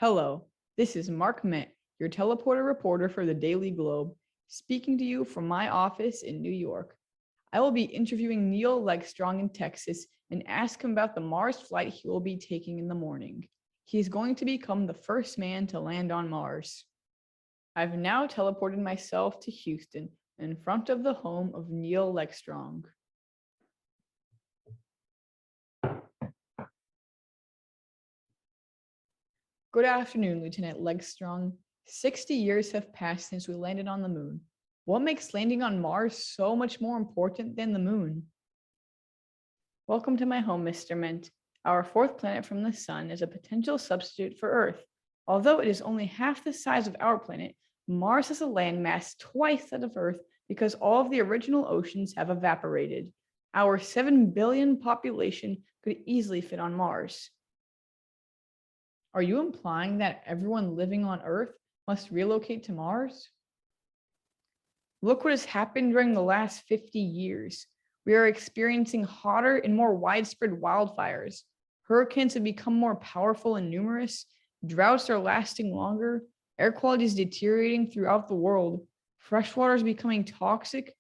Hello, this is Mark Ment, your teleporter reporter for the Daily Globe, speaking to you from my office in New York. I will be interviewing Neil Legstrong in Texas and ask him about the Mars flight he will be taking in the morning. He is going to become the first man to land on Mars. I've now teleported myself to Houston in front of the home of Neil Legstrong. Good afternoon, Lieutenant Legstrong. 60 years have passed since we landed on the moon. What makes landing on Mars so much more important than the moon? Welcome to my home, Mr. Ment. Our fourth planet from the sun is a potential substitute for Earth. Although it is only half the size of our planet, Mars has a landmass twice that of Earth because all of the original oceans have evaporated. Our 7 billion population could easily fit on Mars. Are you implying that everyone living on Earth must relocate to Mars? Look what has happened during the last 50 years. We are experiencing hotter and more widespread wildfires. Hurricanes have become more powerful and numerous. Droughts are lasting longer. Air quality is deteriorating throughout the world. Freshwater is becoming toxic.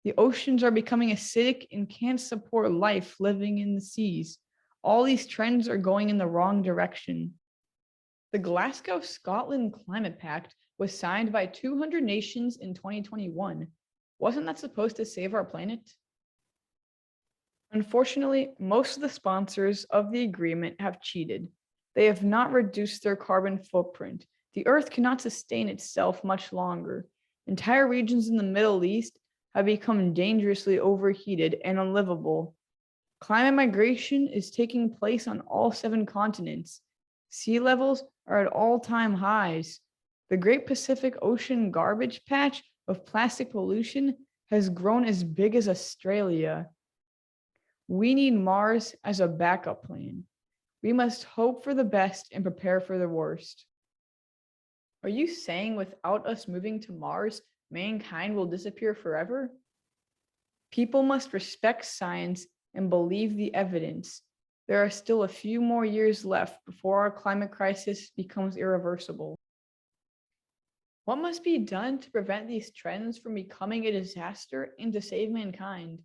The oceans are becoming acidic and can't support life living in the seas. All these trends are going in the wrong direction. The Glasgow, Scotland Climate Pact was signed by 200 nations in 2021. Wasn't that supposed to save our planet? Unfortunately, most of the sponsors of the agreement have cheated. They have not reduced their carbon footprint. The Earth cannot sustain itself much longer. Entire regions in the Middle East have become dangerously overheated and unlivable. Climate migration is taking place on all 7 continents. Sea levels are at all-time highs. The Great Pacific Ocean garbage patch of plastic pollution has grown as big as Australia. We need Mars as a backup plan. We must hope for the best and prepare for the worst. Are you saying without us moving to Mars, mankind will disappear forever? People must respect science and believe the evidence. There are still a few more years left before our climate crisis becomes irreversible. What must be done to prevent these trends from becoming a disaster and to save mankind?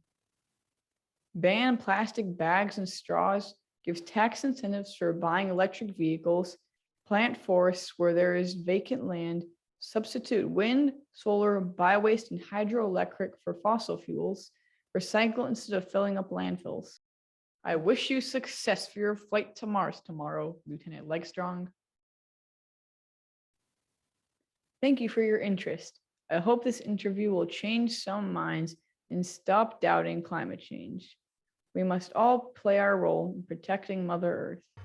Ban plastic bags and straws, gives tax incentives for buying electric vehicles, plant forests where there is vacant land, substitute wind, solar, biowaste, and hydroelectric for fossil fuels, recycle instead of filling up landfills. I wish you success for your flight to Mars tomorrow, Lieutenant Legstrong. Thank you for your interest. I hope this interview will change some minds and stop doubting climate change. We must all play our role in protecting Mother Earth.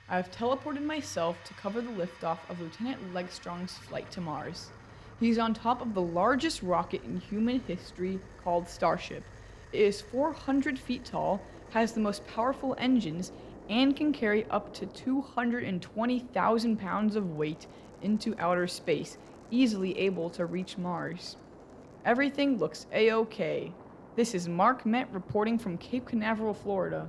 I've teleported myself to cover the liftoff of Lieutenant Legstrong's flight to Mars. He's on top of the largest rocket in human history called Starship. It is 400 feet tall, has the most powerful engines, and can carry up to 220,000 pounds of weight into outer space, easily able to reach Mars. Everything looks A-OK. This is Mark Ment reporting from Cape Canaveral, Florida.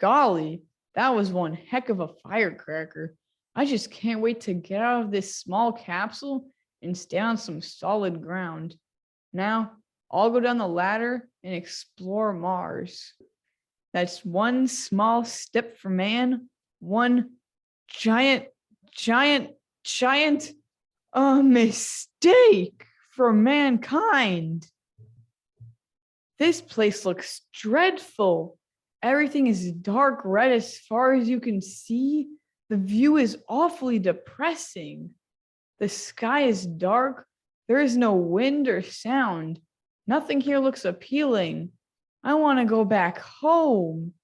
Golly, that was one heck of a firecracker. I just can't wait to get out of this small capsule and stay on some solid ground. Now, I'll go down the ladder and explore Mars. That's one small step for man, one giant, giant, giant mistake for mankind. This place looks dreadful. Everything is dark red as far as you can see. The view is awfully depressing. The sky is dark. There is no wind or sound. Nothing here looks appealing. I want to go back home,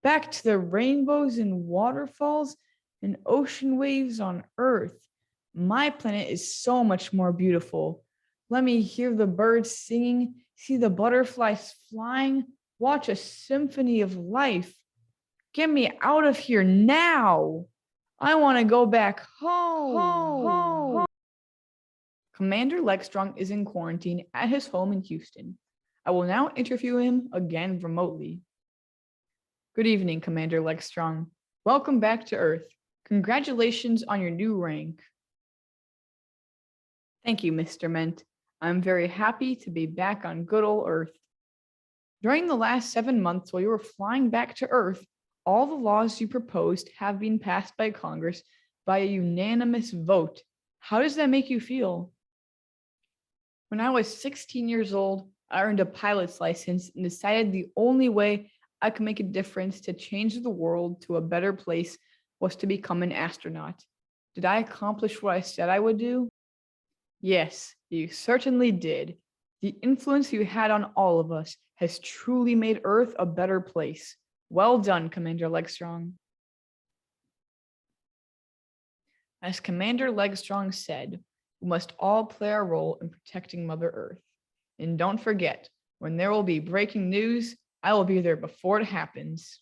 back to the rainbows and waterfalls and ocean waves on Earth. My planet is so much more beautiful. Let me hear the birds singing, see the butterflies flying, watch a symphony of life. Get me out of here now. I want to go back home. Commander Legstrong is in quarantine at his home in Houston. I will now interview him again remotely. Good evening, Commander Legstrong. Welcome back to Earth. Congratulations on your new rank. Thank you, Mr. Ment. I'm very happy to be back on good old Earth. During the last 7 months while you were flying back to Earth, all the laws you proposed have been passed by Congress by a unanimous vote. How does that make you feel? When I was 16 years old, I earned a pilot's license and decided the only way I could make a difference to change the world to a better place was to become an astronaut. Did I accomplish what I said I would do? Yes, you certainly did. The influence you had on all of us has truly made Earth a better place. Well done, Commander Legstrong. As Commander Legstrong said, we must all play our role in protecting Mother Earth. And don't forget, when there will be breaking news, I will be there before it happens.